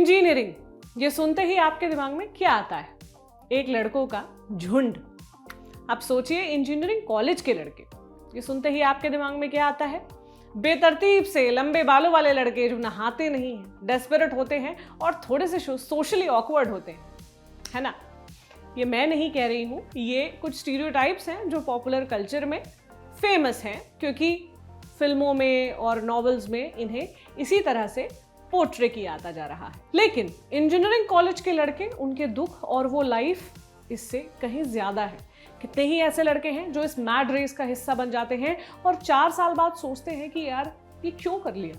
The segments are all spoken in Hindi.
इंजीनियरिंग, ये सुनते ही आपके दिमाग में क्या आता है? एक लड़कों का झुंड। अब सोचिए इंजीनियरिंग कॉलेज के लड़के, ये सुनते ही आपके दिमाग में क्या आता है? बेतरतीब से लंबे बालों वाले लड़के जो नहाते नहीं हैं, डेस्परेट होते हैं और थोड़े से सोशली ऑकवर्ड होते हैं, है ना? ये मैं नहीं कह रही हूं, ये कुछ स्टीरियोटाइप्स हैं जो पॉपुलर कल्चर में फेमस हैं, क्योंकि फिल्मों में और नॉवेल्स में इन्हें इसी तरह से पोर्ट्रे किया आता जा रहा है। लेकिन इंजीनियरिंग कॉलेज के लड़के, उनके दुख और वो लाइफ इससे कहीं ज्यादा है। कितने ही ऐसे लड़के हैं जो इस मैड रेस का हिस्सा बन जाते हैं और 4 साल बाद सोचते हैं कि यार ये क्यों कर लिया।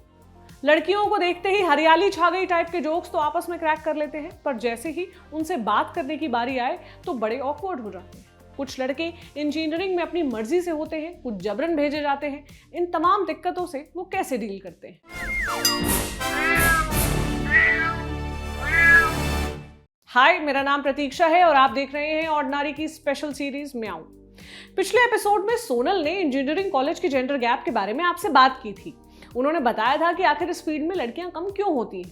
लड़कियों को देखते ही हरियाली छा गई टाइप के जोक्स तो आपस में क्रैक कर लेते हैं, पर जैसे ही उनसे बात करने की बारी आए तो बड़े ऑकवर्ड हो जाते हैं। कुछ लड़के इंजीनियरिंग में अपनी मर्जी से होते हैं, कुछ जबरन भेजे जाते हैं। इन तमाम दिक्कतों से वो कैसे डील करते हैं? हाय, मेरा नाम प्रतीक्षा है और आप देख रहे हैं ऑर्डिनरी की स्पेशल सीरीज म्याऊं। पिछले एपिसोड में सोनल ने इंजीनियरिंग कॉलेज के जेंडर गैप के बारे में आपसे बात की थी। उन्होंने बताया था कि आखिर इस फील्ड में लड़कियां कम क्यों होती हैं।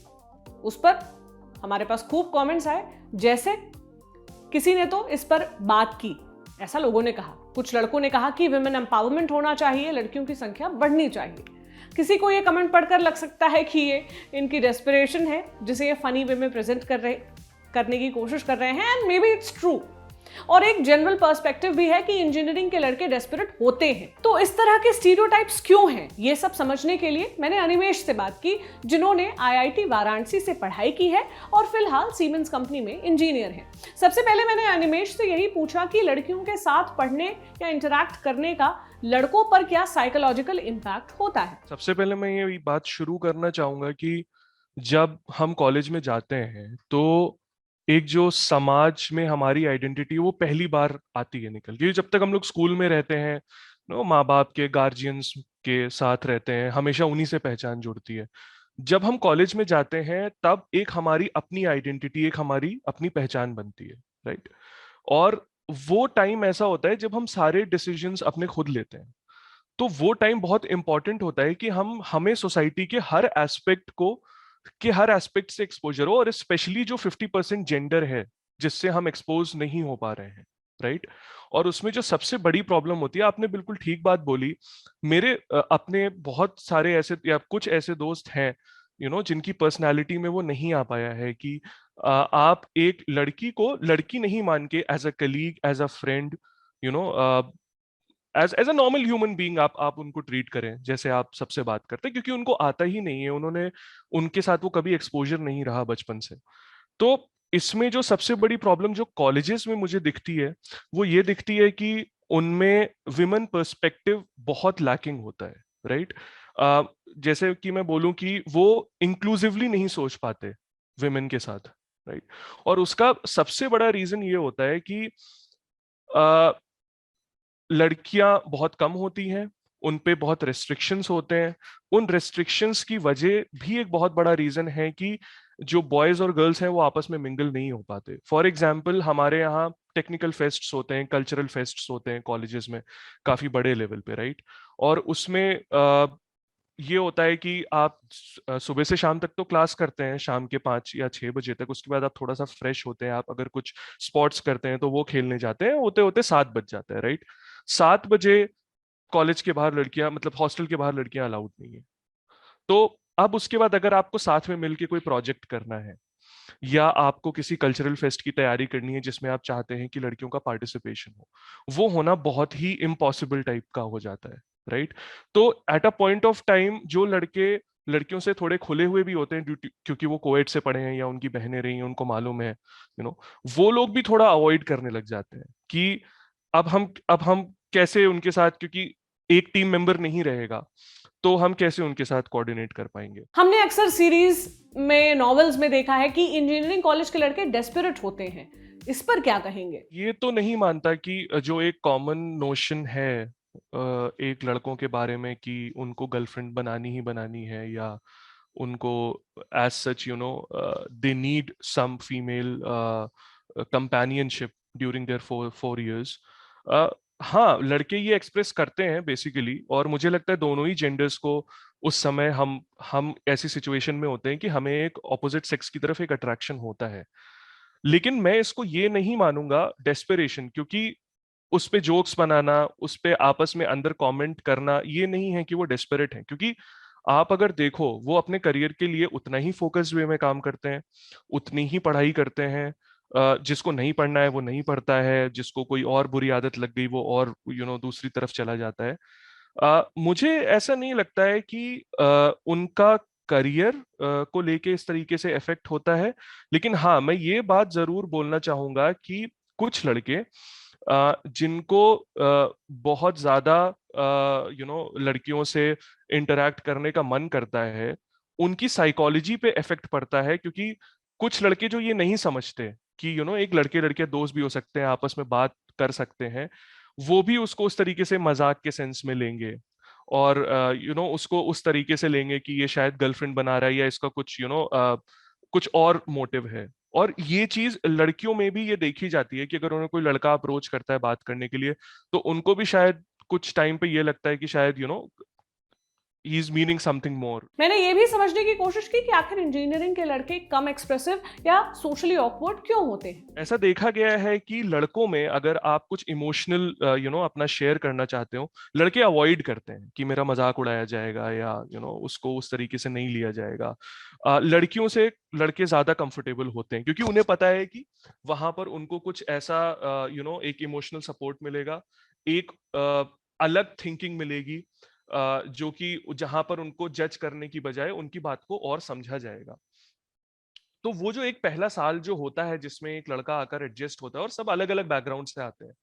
उस पर हमारे पास खूब कमेंट्स आए, जैसे किसी ने तो इस पर बात की, ऐसा लोगों ने कहा। कुछ लड़कों ने कहा कि विमेन एम्पावरमेंट होना चाहिए, लड़कियों की संख्या बढ़नी चाहिए। किसी को ये कमेंट पढ़कर लग सकता है कि ये इनकी डेस्परेशन है, जिसे ये फनी वे में प्रेजेंट करने की कोशिश कर रहे हैं, and may be it's true. और एक जनरल पर्सपेक्टिव भी है कि इंजीनियरिंग के लड़के डेस्परेट होते हैं। तो इस तरह के स्टीरियोटाइप्स क्यों हैं, ये सब समझने के लिए मैंने अनिमेश से बात की, जिन्होंने आईआईटी वाराणसी से पढ़ाई की है और फिलहाल सीमेंस कंपनी में इंजीनियर हैं। सबसे पहले मैंने अनिमेश से यही पूछा कि लड़कियों के साथ पढ़ने या इंटरैक्ट करने का लड़कों पर क्या साइकोलॉजिकल इम्पैक्ट होता है। सबसे पहले मैं ये बात शुरू करना चाहूंगा कि जब हम कॉलेज में जाते हैं तो एक जो समाज में हमारी आइडेंटिटी वो पहली बार आती है निकल, क्योंकि जब तक हम लोग स्कूल में रहते हैं माँ बाप के गार्जियंस के साथ रहते हैं, हमेशा उन्हीं से पहचान जुड़ती है। जब हम कॉलेज में जाते हैं तब एक हमारी अपनी आइडेंटिटी, एक हमारी अपनी पहचान बनती है, राइट। और वो टाइम ऐसा होता है जब हम सारे डिसीजंस अपने खुद लेते हैं। तो वो टाइम बहुत इंपॉर्टेंट होता है कि हमें सोसाइटी के हर एस्पेक्ट से एक्सपोजर हो, और स्पेशली जो 50% जेंडर है जिससे हम एक्सपोज नहीं हो पा रहे हैं, राइट। और उसमें जो सबसे बड़ी प्रॉब्लम होती है, आपने बिल्कुल ठीक बात बोली। मेरे अपने बहुत सारे ऐसे या कुछ ऐसे दोस्त हैं जिनकी पर्सनालिटी में वो नहीं आ पाया है कि आप एक लड़की को लड़की नहीं मान के as a colleague, as a friend, you know as a normal human being आप उनको ट्रीट करें जैसे आप सबसे बात करते हैं, क्योंकि उनको आता ही नहीं है, उनके साथ वो कभी एक्सपोजर नहीं रहा बचपन से। तो इसमें जो सबसे बड़ी प्रॉब्लम जो कॉलेजेस में मुझे दिखती है वो ये दिखती है कि उनमें विमेन पर्सपेक्टिव बहुत लैकिंग होता है, राइट। जैसे कि मैं बोलूं कि वो इंक्लूसिवली नहीं सोच पाते विमेन के साथ, राइट। और उसका सबसे बड़ा रीजन ये होता है कि लड़कियां बहुत कम होती हैं, उन पे बहुत रेस्ट्रिक्शंस होते हैं। उन रेस्ट्रिक्शंस की वजह भी एक बहुत बड़ा रीजन है कि जो बॉयज और गर्ल्स हैं वो आपस में मिंगल नहीं हो पाते। फॉर एग्जाम्पल, हमारे यहाँ टेक्निकल फेस्ट्स होते हैं, कल्चरल फेस्ट्स होते हैं कॉलेजेस में काफी बड़े लेवल पे, राइट। और उसमें ये होता है कि आप सुबह से शाम तक तो क्लास करते हैं, शाम के 5 या 6 बजे तक। उसके बाद आप थोड़ा सा फ्रेश होते हैं, आप अगर कुछ स्पोर्ट्स करते हैं तो वो खेलने जाते हैं, होते होते 7 बज जाता है, राइट। 7 बजे कॉलेज के बाहर लड़कियां, मतलब हॉस्टल के बाहर लड़कियां अलाउड नहीं है। तो अब उसके बाद अगर आपको साथ में मिलके कोई प्रोजेक्ट करना है या आपको किसी कल्चरल फेस्ट की तैयारी करनी है जिसमें आप चाहते हैं कि लड़कियों का पार्टिसिपेशन हो, वो होना बहुत ही इम्पॉसिबल टाइप का हो जाता है, राइट। तो at a point of time जो लड़के लड़कियों से थोड़े खुले हुए भी होते हैं क्योंकि वो कोएड से पढ़े हैं या उनकी बहनें रही हैं, उनको मालूम है, वो लोग भी थोड़ा अवॉइड करने लग जाते हैं कि अब हम कैसे उनके साथ, क्योंकि एक टीम मेंबर नहीं रहेगा तो हम कैसे उनके साथ कोऑर्डिनेट कर पाएंगे। हमने अक्सर सीरीज में, नॉवेल्स में देखा है कि इंजीनियरिंग कॉलेज के लड़के डेस्परेट होते हैं। इस पर क्या कहेंगे? ये तो नहीं मानता कि जो एक कॉमन नोशन है एक लड़कों के बारे में कि उनको गर्लफ्रेंड बनानी ही बनानी है, या उनको as such they need some female companionship during their 4 years। हाँ, लड़के ये एक्सप्रेस करते हैं बेसिकली, और मुझे लगता है दोनों ही जेंडर्स को उस समय हम ऐसी सिचुएशन में होते हैं कि हमें एक ऑपोजिट सेक्स की तरफ एक अट्रैक्शन होता है। लेकिन मैं इसको ये नहीं मानूंगा डेस्परेशन, क्योंकि उस पे जोक्स बनाना, उस पे आपस में अंदर कमेंट करना, ये नहीं है कि वो डेस्परेट है। क्योंकि आप अगर देखो, वो अपने करियर के लिए उतना ही फोकस्ड वे में काम करते हैं, उतनी ही पढ़ाई करते हैं। जिसको नहीं पढ़ना है वो नहीं पढ़ता है, जिसको कोई और बुरी आदत लग गई वो और दूसरी तरफ चला जाता है। मुझे ऐसा नहीं लगता है कि उनका करियर को लेके इस तरीके से इफेक्ट होता है। लेकिन हाँ, मैं ये बात जरूर बोलना चाहूंगा कि कुछ लड़के जिनको बहुत ज्यादा लड़कियों से इंटरेक्ट करने का मन करता है, उनकी साइकोलॉजी पे इफेक्ट पड़ता है। क्योंकि कुछ लड़के जो ये नहीं समझते कि एक लड़के लड़के दोस्त भी हो सकते हैं, आपस में बात कर सकते हैं, वो भी उसको उस तरीके से मजाक के सेंस में लेंगे, और उसको उस तरीके से लेंगे कि ये शायद गर्लफ्रेंड बना रहा है, या इसका कुछ कुछ और मोटिव है। और ये चीज लड़कियों में भी ये देखी जाती है कि अगर उन्हें कोई लड़का अप्रोच करता है बात करने के लिए, तो उनको भी शायद कुछ टाइम पे ये लगता है कि शायद he is meaning something more. मैंने ये भी समझने की कोशिश की कि आखिर इंजीनियरिंग के लड़के कम एक्सप्रेसिव या सोशली ऑकवर्ड क्यों होते हैं। ऐसा देखा गया है कि लड़कों में अगर आप कुछ इमोशनल अपना शेयर करना चाहते हो, लड़के अवॉइड करते हैं कि मेरा मजाक उड़ाया जाएगा, या उसको उस तरीके से नहीं लिया जाएगा। लड़कियों से लड़के ज्यादा कंफर्टेबल होते हैं, क्योंकि उन्हें पता है कि वहां पर उनको कुछ ऐसा एक इमोशनल सपोर्ट मिलेगा, एक अलग थिंकिंग मिलेगी, जो कि जहां पर उनको जज करने की बजाय उनकी बात को और समझा जाएगा। तो वो जो एक पहला साल जो होता है जिसमें एक लड़का आकर एडजस्ट होता है, और सब अलग अलग बैकग्राउंड से आते हैं,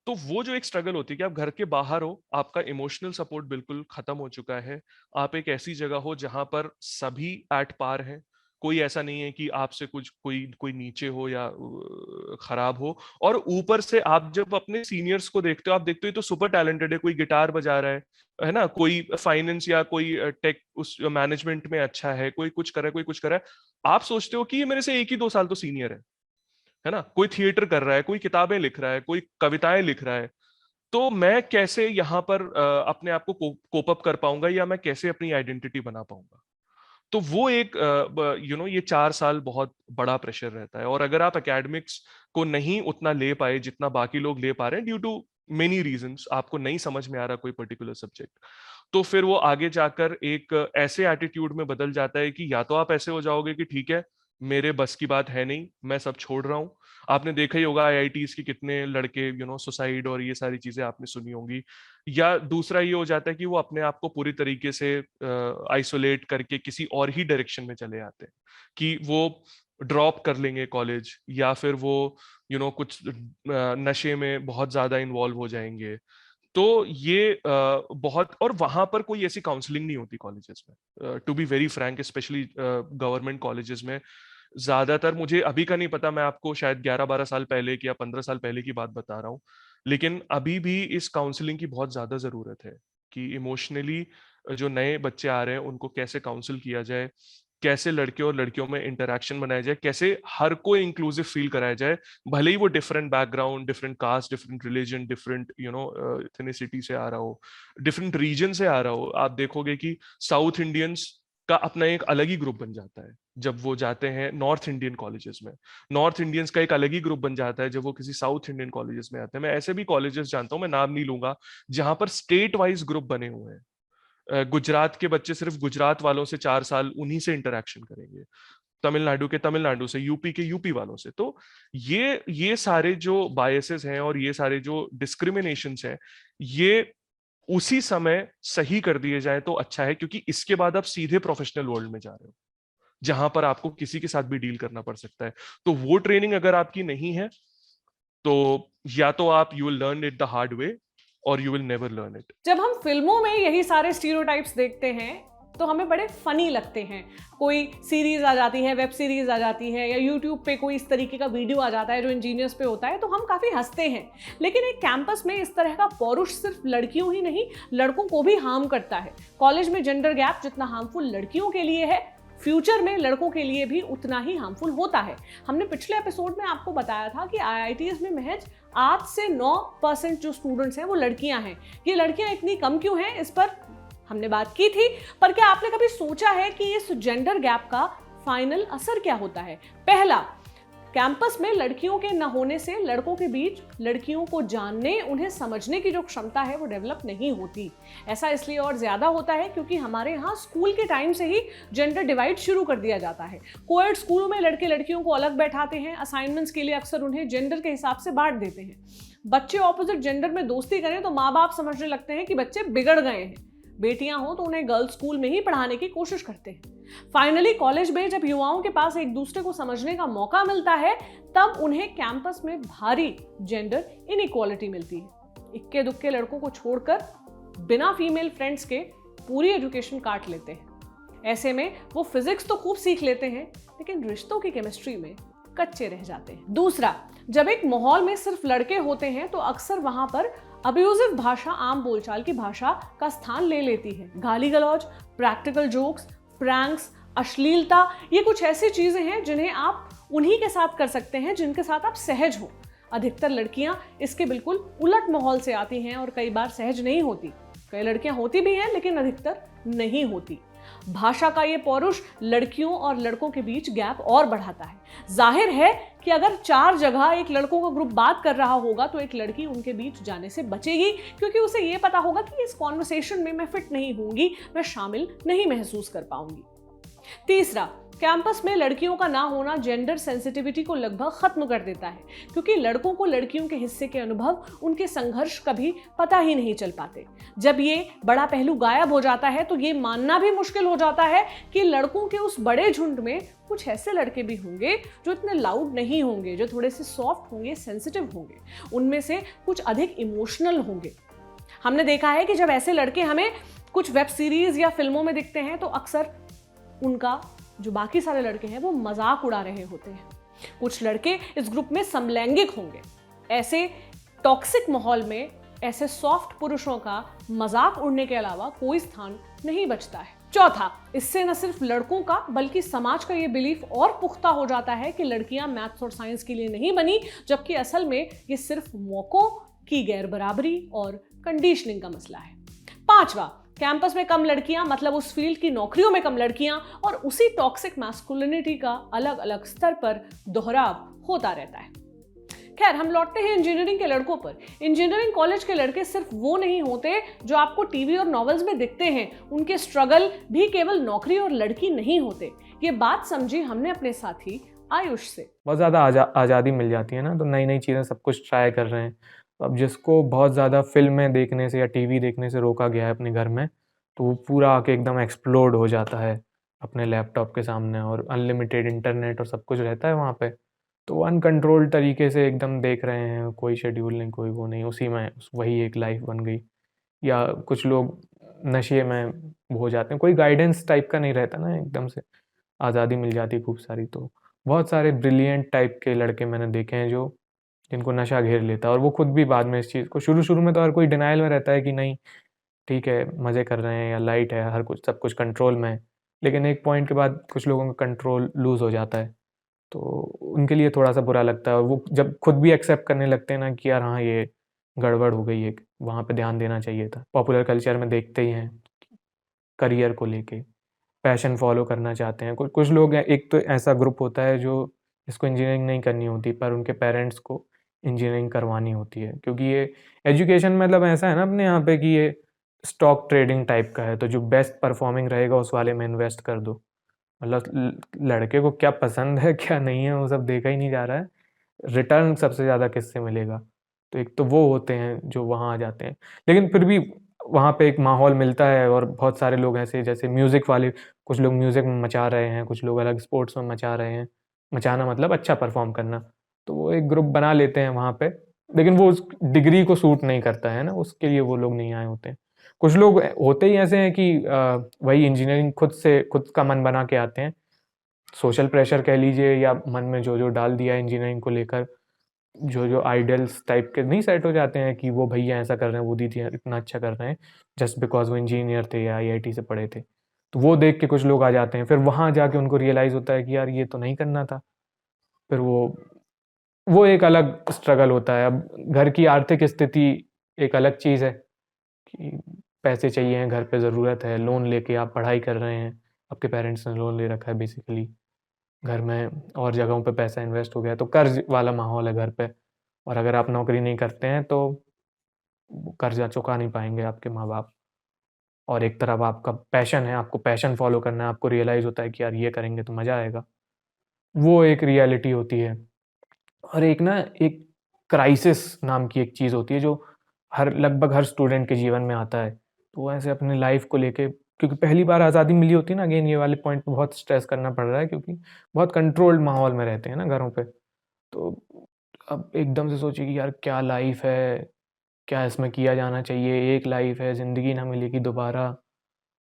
तो वो जो एक स्ट्रगल होती है कि आप घर के बाहर हो, आपका इमोशनल सपोर्ट बिल्कुल खत्म हो चुका है, आप एक ऐसी जगह हो जहां पर सभी एट पार हैं, कोई ऐसा नहीं है कि आपसे कुछ कोई कोई नीचे हो या खराब हो। और ऊपर से आप जब अपने सीनियर्स को देखते हो, आप देखते हो ये तो सुपर टैलेंटेड है, कोई गिटार बजा रहा है ना, कोई फाइनेंस या कोई टेक उस मैनेजमेंट में अच्छा है, कोई कुछ कर रहा है, कोई कुछ कर रहा है। आप सोचते हो कि ये मेरे से 1 ही 2 साल तो सीनियर है ना, कोई थिएटर कर रहा है, कोई किताबें लिख रहा है, कोई कविताएं लिख रहा है, तो मैं कैसे यहाँ पर अपने आप को कोप अप कर पाऊंगा, या मैं कैसे अपनी आइडेंटिटी बना पाऊंगा। तो वो एक ये 4 साल बहुत बड़ा प्रेशर रहता है। और अगर आप एकेडमिक्स को नहीं उतना ले पाए जितना बाकी लोग ले पा रहे हैं, ड्यू टू मेनी रीजंस, आपको नहीं समझ में आ रहा कोई पर्टिकुलर सब्जेक्ट, तो फिर वो आगे जाकर एक ऐसे एटीट्यूड में बदल जाता है कि या तो आप ऐसे हो जाओगे कि ठीक है, मेरे बस की बात है नहीं, मैं सब छोड़ रहा हूँ। आपने देखा ही होगा आईआईटीज के कितने लड़के सुसाइड और ये सारी चीजें आपने सुनी होंगी। या दूसरा ये हो जाता है कि वो अपने आप को पूरी तरीके से आइसोलेट करके किसी और ही डायरेक्शन में चले आते हैं, कि वो ड्रॉप कर लेंगे कॉलेज, या फिर वो कुछ नशे में बहुत ज्यादा इन्वॉल्व हो जाएंगे। तो ये बहुत, और वहां पर कोई ऐसी काउंसलिंग नहीं होती कॉलेजेस में, to be very frank, specially government colleges में। ज्यादातर, मुझे अभी का नहीं पता, मैं आपको शायद 11-12 साल पहले की या 15 साल पहले की बात बता रहा हूँ, लेकिन अभी भी इस काउंसलिंग की बहुत ज्यादा जरूरत है कि इमोशनली जो नए बच्चे आ रहे हैं उनको कैसे काउंसिल किया जाए, कैसे लड़के और लड़कियों में इंटरेक्शन बनाया जाए, कैसे हर कोई इंक्लूसिव फील कराया जाए, भले ही वो different background, different caste, different religion, different ethnicity से आ रहा हो, डिफरेंट रीजन से आ रहा हो। आप देखोगे कि साउथ इंडियंस का अपना एक अलग ही ग्रुप बन जाता है जब वो जाते हैं नॉर्थ इंडियन कॉलेजेस में, नॉर्थ इंडियंस का एक अलग ही ग्रुप बन जाता है जब वो किसी साउथ इंडियन कॉलेजेस में आते हैं। मैं ऐसे भी कॉलेजेस जानता हूं, मैं नाम नहीं लूंगा, जहां पर स्टेट वाइज ग्रुप बने हुए हैं। गुजरात के बच्चे सिर्फ गुजरात वालों से 4 साल उन्हीं से इंटरेक्शन करेंगे, तमिलनाडु के तमिलनाडु से, यूपी के यूपी वालों से। तो ये सारे जो बायसेस हैं और ये सारे जो डिस्क्रिमिनेशंस हैं, ये उसी समय सही कर दिए जाए तो अच्छा है, क्योंकि इसके बाद आप सीधे प्रोफेशनल वर्ल्ड में जा रहे हो जहां पर आपको किसी के साथ भी डील करना पड़ सकता है। तो वो ट्रेनिंग अगर आपकी नहीं है, तो या तो आप you will learn it the hard way, और you will never learn it. जब हम फिल्मों में यही सारे स्टीरियोटाइप्स देखते हैं तो हमें बड़े फनी लगते हैं। कोई सीरीज आ जाती है, वेब सीरीज आ जाती है, या यूट्यूब पे कोई इस तरीके का वीडियो आ जाता है जो इंजीनियर्स पे होता है, तो हम काफ़ी हंसते हैं। लेकिन एक कैंपस में इस तरह का पौरुष सिर्फ लड़कियों ही नहीं, लड़कों को भी हार्म करता है। कॉलेज में जेंडर गैप जितना हार्मफुल लड़कियों के लिए है, फ्यूचर में लड़कों के लिए भी उतना ही हार्मफुल होता है। हमने पिछले एपिसोड में आपको बताया था कि आईआईटीज में महज 8 से 9% जो स्टूडेंट्स हैं वो लड़कियां हैं। ये लड़कियां इतनी कम क्यों हैं, इस पर हमने बात की थी, पर क्या आपने कभी सोचा है कि इस जेंडर गैप का फाइनल असर क्या होता है? पहला, कैंपस में लड़कियों के न होने से लड़कों के बीच लड़कियों को जानने, उन्हें समझने की जो क्षमता है वो डेवलप नहीं होती। ऐसा इसलिए और ज्यादा होता है क्योंकि हमारे यहाँ स्कूल के टाइम से ही जेंडर डिवाइड शुरू कर दिया जाता है। कोएड स्कूलों में लड़के लड़कियों को अलग बैठाते हैं, असाइनमेंट्स के लिए अक्सर उन्हें जेंडर के हिसाब से बांट देते हैं। बच्चे ऑपोजिट जेंडर में दोस्ती करें तो माँ बाप समझने लगते हैं कि बच्चे बिगड़ गए हैं। बेटियां हो तो उन्हें गर्ल्स स्कूल में ही पढ़ाने की कोशिश करते हैं। फाइनली कॉलेज में जब युवाओं के पास एक दूसरे को समझने का मौका मिलता है, तब उन्हें कैंपस में भारी जेंडर इनइक्वालिटी मिलती है। इक्के दुक्के लड़कों को छोड़कर बिना फीमेल फ्रेंड्स के पूरी एजुकेशन काट लेते हैं। ऐसे में वो फिजिक्स तो खूब सीख लेते हैं, लेकिन रिश्तों की केमिस्ट्री में कच्चे रह जाते हैं। दूसरा, जब एक माहौल में सिर्फ लड़के होते हैं तो अक्सर वहां पर अब्यूजिव भाषा आम बोलचाल की भाषा का स्थान ले लेती है। गाली गलौज, प्रैक्टिकल जोक्स, प्रैंक्स, अश्लीलता, ये कुछ ऐसी चीजें हैं जिन्हें आप उन्हीं के साथ कर सकते हैं जिनके साथ आप सहज हो। अधिकतर लड़कियां इसके बिल्कुल उलट माहौल से आती हैं और कई बार सहज नहीं होती। कई लड़कियां होती भी हैं लेकिन अधिकतर नहीं होती। भाषा का ये पौरुष लड़कियों और लड़कों के बीच गैप और बढ़ाता है। जाहिर है कि अगर 4 जगह एक लड़कों का ग्रुप बात कर रहा होगा तो एक लड़की उनके बीच जाने से बचेगी, क्योंकि उसे ये पता होगा कि इस कॉन्वर्सेशन में मैं फिट नहीं होंगी, मैं शामिल नहीं महसूस कर पाऊंगी। तीसरा, कैंपस में लड़कियों का ना होना जेंडर सेंसिटिविटी को लगभग खत्म कर देता है, क्योंकि लड़कों को लड़कियों के हिस्से के अनुभव, उनके संघर्ष कभी पता ही नहीं चल पाते। जब ये बड़ा पहलू गायब हो जाता है तो ये मानना भी मुश्किल हो जाता है कि लड़कों के उस बड़े झुंड में कुछ ऐसे लड़के भी होंगे जो इतने लाउड नहीं होंगे, जो थोड़े से सॉफ्ट होंगे, सेंसिटिव होंगे, उनमें से कुछ अधिक इमोशनल होंगे। हमने देखा है कि जब ऐसे लड़के हमें कुछ वेब सीरीज या फिल्मों में दिखते हैं तो अक्सर उनका जो बाकी सारे लड़के हैं वो मजाक उड़ा रहे होते हैं। कुछ लड़के इस ग्रुप में समलैंगिक होंगे। ऐसे टॉक्सिक माहौल में ऐसे सॉफ्ट पुरुषों का मजाक उड़ने के अलावा कोई स्थान नहीं बचता है। चौथा, इससे न सिर्फ लड़कों का बल्कि समाज का ये बिलीफ और पुख्ता हो जाता है कि लड़कियां मैथ्स और साइंस के लिए नहीं बनी, जबकि असल में ये सिर्फ मौकों की गैर बराबरी और कंडीशनिंग का मसला है। पांचवा, कैंपस में कम लड़कियां मतलब उस फील्ड की नौकरियों में कम लड़कियां और उसी टॉक्सिक मैस्कुलिनिटी का अलग अलग स्तर पर दोहराव होता रहता है। खैर, हम लौटते हैं इंजीनियरिंग के लड़कों पर। इंजीनियरिंग कॉलेज के लड़के सिर्फ वो नहीं होते जो आपको टीवी और नॉवेल्स में दिखते हैं। उनके स्ट्रगल भी केवल नौकरी और लड़की नहीं होते। ये बात समझी हमने अपने साथी आयुष से। बहुत ज़्यादा आज़ादी मिल जाती है ना, तो नई नई चीज़ें सब कुछ ट्राई कर रहे हैं। अब जिसको बहुत ज़्यादा फिल्में देखने से या टीवी देखने से रोका गया है अपने घर में, तो वो पूरा आके एकदम एक्सप्लोड हो जाता है अपने लैपटॉप के सामने, और अनलिमिटेड इंटरनेट और सब कुछ रहता है वहाँ पे। तो अनकंट्रोल्ड तरीके से एकदम देख रहे हैं, कोई शेड्यूल नहीं, कोई वो नहीं, उसी में वही एक लाइफ बन गई। या कुछ लोग नशे में हो जाते हैं, कोई गाइडेंस टाइप का नहीं रहता ना, एकदम से आज़ादी मिल जाती है खूब सारी। तो बहुत सारे ब्रिलियंट टाइप के लड़के मैंने देखे हैं जो जिनको नशा घेर लेता है, और वो खुद भी बाद में इस चीज़ को, शुरू में तो हर कोई डिनाइल में रहता है कि नहीं ठीक है, मज़े कर रहे हैं या लाइट है, हर कुछ सब कुछ कंट्रोल में है। लेकिन एक पॉइंट के बाद कुछ लोगों का कंट्रोल लूज़ हो जाता है, तो उनके लिए थोड़ा सा बुरा लगता है। और वो जब खुद भी एक्सेप्ट करने लगते हैं ना कि यार हाँ, ये गड़बड़ हो गई है, वहाँ पे ध्यान देना चाहिए था। पॉपुलर कल्चर में देखते ही हैं, करियर को लेके पैशन फॉलो करना चाहते हैं। कुछ कुछ लोग हैं, एक तो ऐसा ग्रुप होता है जो जिसको इंजीनियरिंग नहीं करनी होती पर उनके पेरेंट्स को इंजीनियरिंग करवानी होती है, क्योंकि ये एजुकेशन मतलब ऐसा है ना अपने यहाँ पे कि ये स्टॉक ट्रेडिंग टाइप का है। तो जो बेस्ट परफॉर्मिंग रहेगा उस वाले में इन्वेस्ट कर दो। मतलब लड़के को क्या पसंद है क्या नहीं है वो सब देखा ही नहीं जा रहा है, रिटर्न सबसे ज़्यादा किससे मिलेगा। तो एक तो वो होते हैं जो वहाँ आ जाते हैं, लेकिन फिर भी वहाँ पे एक माहौल मिलता है। और बहुत सारे लोग ऐसे, जैसे म्यूज़िक वाले, कुछ लोग म्यूज़िक में मचा रहे हैं, कुछ लोग अलग स्पोर्ट्स में मचा रहे हैं। मचाना मतलब अच्छा परफॉर्म करना। तो वो एक ग्रुप बना लेते हैं वहाँ पे, लेकिन वो उस डिग्री को सूट नहीं करता है ना, उसके लिए वो लोग नहीं आए होते हैं। कुछ लोग होते ही ऐसे हैं कि वही इंजीनियरिंग खुद का मन बना के आते हैं। सोशल प्रेशर कह लीजिए, या मन में जो डाल दिया इंजीनियरिंग को लेकर, जो आइडियल्स टाइप के नहीं सेट हो जाते हैं कि वो भैया ऐसा कर रहे हैं, वो दीदी इतना अच्छा कर रहे हैं, जस्ट बिकॉज वो इंजीनियर थे या आईआईटी से पढ़े थे। तो वो देख के कुछ लोग आ जाते हैं, फिर वहाँ जाके उनको रियलाइज़ होता है कि यार ये तो नहीं करना था। फिर वो एक अलग स्ट्रगल होता है। अब घर की आर्थिक स्थिति एक अलग चीज़ है कि पैसे चाहिए हैं, घर पे ज़रूरत है, लोन लेके आप पढ़ाई कर रहे हैं, आपके पेरेंट्स ने लोन ले रखा है बेसिकली, घर में और जगहों पे पैसा इन्वेस्ट हो गया है, तो कर्ज़ वाला माहौल है घर पे। और अगर आप नौकरी नहीं करते हैं तो कर्ज़ा चुका नहीं पाएँगे आपके माँ-बाप। और एक तरफ आपका पैशन है, आपको पैशन फ़ॉलो करना है, आपको रियलाइज़ होता है कि यार ये करेंगे तो मज़ा आएगा। वो एक रियलिटी होती है। और एक क्राइसिस नाम की एक चीज़ होती है जो लगभग हर स्टूडेंट के जीवन में आता है। तो वो ऐसे अपनी लाइफ़ को लेके, क्योंकि पहली बार आज़ादी मिली होती है ना, अगेन ये वाले पॉइंट पे बहुत स्ट्रेस करना पड़ रहा है क्योंकि बहुत कंट्रोल्ड माहौल में रहते हैं ना घरों पे। तो अब एकदम से सोचिए कि यार क्या लाइफ़ है, क्या इसमें किया जाना चाहिए, एक लाइफ़ है, ज़िंदगी ना मिलेगी दोबारा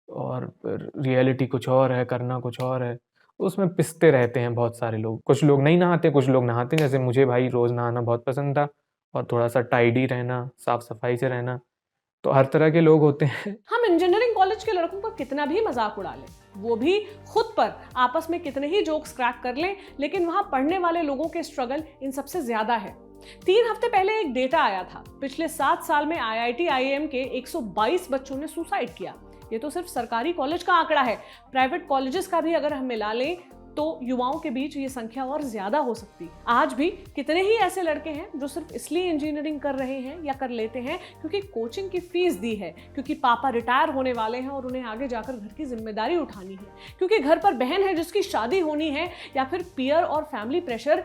और रियलिटी कुछ और है, करना कुछ और है। उसमें पिसते रहते हैं बहुत सारे लोग। कुछ लोग नहीं नहाते, कुछ लोग नहाते हैं, जैसे मुझे भाई रोज़ नहाना बहुत पसंद था और थोड़ा-सा टाइडी रहना, साफ-सफाई से रहना, तो हर तरह के लोग होते हैं। हम इंजीनियरिंग कॉलेज के लड़कों का कितना भी मजाक उड़ा लें, वो भी खुद पर आपस में कितने ही जोक्स क्रैक कर लें, लेकिन वहां पढ़ने वाले लोगों के स्ट्रगल इन सबसे ज्यादा है। 3 हफ्ते पहले एक डेटा आया था, पिछले 7 साल में IIT IIM के 122 बच्चों ने सुसाइड किया। ये तो सिर्फ सरकारी कॉलेज का आंकड़ा है, प्राइवेट कॉलेजेस का भी अगर हम मिला लें तो युवाओं के बीच ये संख्या और ज्यादा हो सकती है। आज भी कितने ही ऐसे लड़के हैं जो सिर्फ इसलिए इंजीनियरिंग कर रहे हैं या कर लेते हैं क्योंकि कोचिंग की फीस दी है, क्योंकि पापा रिटायर होने वाले हैं और उन्हें आगे जाकर घर की जिम्मेदारी उठानी है, क्योंकि घर पर बहन है जिसकी शादी होनी है, या फिर पीयर और फैमिली प्रेशर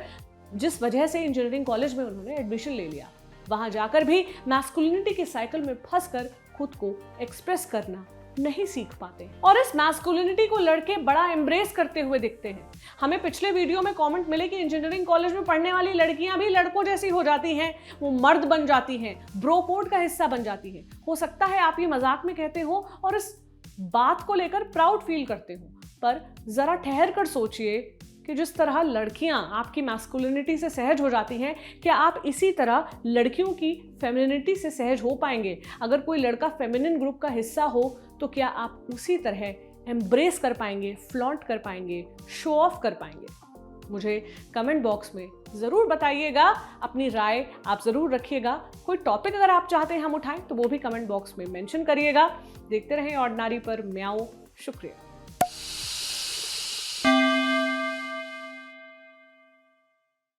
जिस वजह से इंजीनियरिंग कॉलेज में उन्होंने एडमिशन ले लिया। वहां जाकर भी मैस्कुलिनिटी के साइकिल में फंसकर खुद को एक्सप्रेस करना नहीं सीख पाते, और इस मैस्कुलिनिटी को लड़के बड़ा एम्ब्रेस करते हुए दिखते हैं। हमें पिछले वीडियो में कमेंट मिले कि इंजीनियरिंग कॉलेज में पढ़ने वाली लड़कियां भी लड़कों जैसी हो जाती हैं, वो मर्द बन जाती हैं, ब्रो कोड का हिस्सा बन जाती हैं। हो सकता है आप ये मजाक में कहते हो और इस बात को लेकर प्राउड फील करते हो, पर जरा ठहर कर सोचिए कि जिस तरह लड़कियां आपकी मैस्कुलिनिटी से सहज हो जाती हैं, क्या आप इसी तरह लड़कियों की फेमिनिटी से सहज हो पाएंगे? अगर कोई लड़का फेमिनिन ग्रुप का हिस्सा हो तो क्या आप उसी तरह एम्ब्रेस कर पाएंगे, फ्लॉन्ट कर पाएंगे, शो ऑफ कर पाएंगे? मुझे कमेंट बॉक्स में ज़रूर बताइएगा, अपनी राय आप ज़रूर रखिएगा। कोई टॉपिक अगर आप चाहते हैं हम उठाएं तो वो भी कमेंट बॉक्स में मेंशन करिएगा। देखते रहें ऑर्डिनरी पर म्याऊ। शुक्रिया।